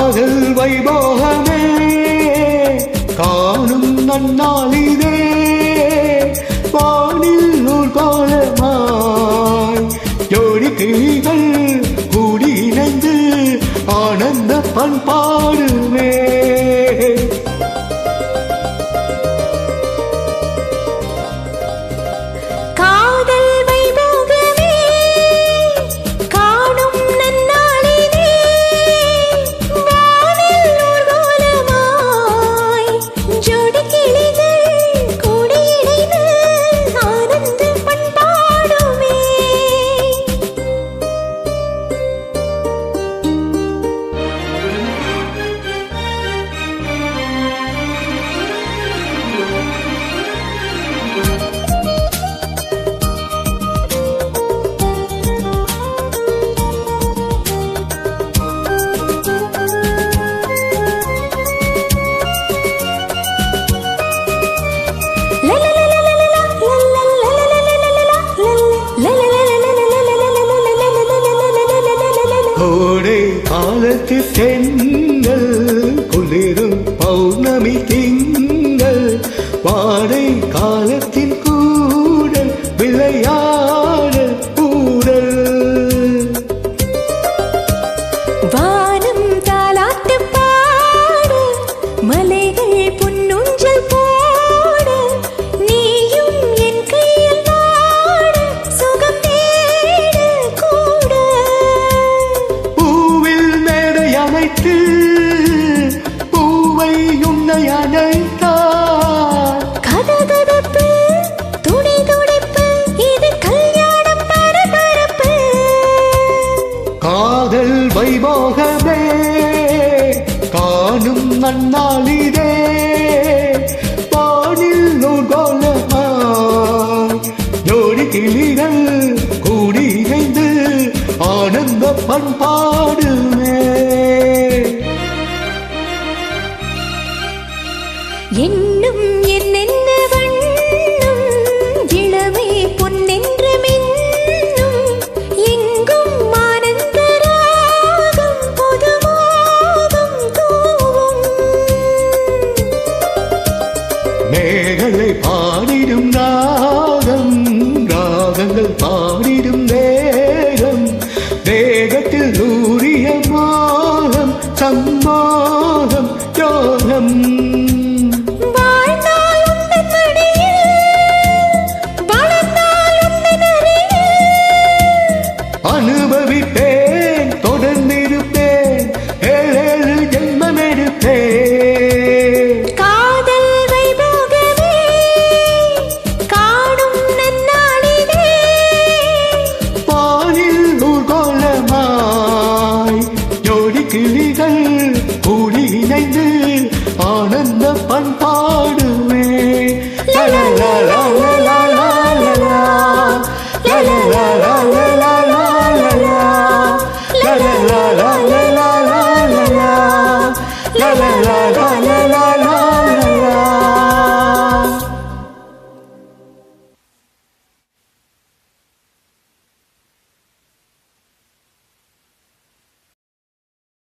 காதல் வைபோகமே காணும் நன்னாளிதே வானில் நூல் கோலமாய் ஜோடி கிளிகள் கூடி இணைந்து ஆனந்த பண்பாடுமே. கோடை காலத்து தெங்கள் குளிரும் பௌர்ணமி திங்கள் வாடை காலத்தின் கூடல் விளையாடல் கூடல் வானம் தாலாட்டு பாட மலைகள் பொன்னூஞ்சல் போட நீயும் என் கையில் வாட சுகம் தேட கூட அமைத்து பூவை உன்னை அணைத்தார் கதகதப்பு துணை துடைப்பு இது கல்யாணம் பரபரப்பு காதல் வைபோகமே காணும் நன்னாளிதே வானில் நூர்கோலமாய் ஜோடி கிளிகள் கூடி இணைந்து ஆனந்த பண்பாடுமே. என்னும் என்னென்ன வண்ணம் இளமை பொன்னென்ற மின்னும் எங்கும் ஆனந்த ராகம் புதுமோகம் தூவும் மேகலை பாடிடும் ராகம் ராகங்கள் பாடிடும் தேகம் தேகத்தில் ஊறிய மோகம் சம்மோகம் யோகம் அனுபவிப்பேன் தொடர்ந்திருப்பேன் ஏழேழு ஜென்மம் எடுப்பேன். காதல் வைபோகமே காணும் நன்னாளிதே வானில் நூர்கோலமாய் ஜோடி கிளிகள் கூடி இணைந்து ஆனந்த பண்பாடுமே. La la la la la la la la la la la la la la la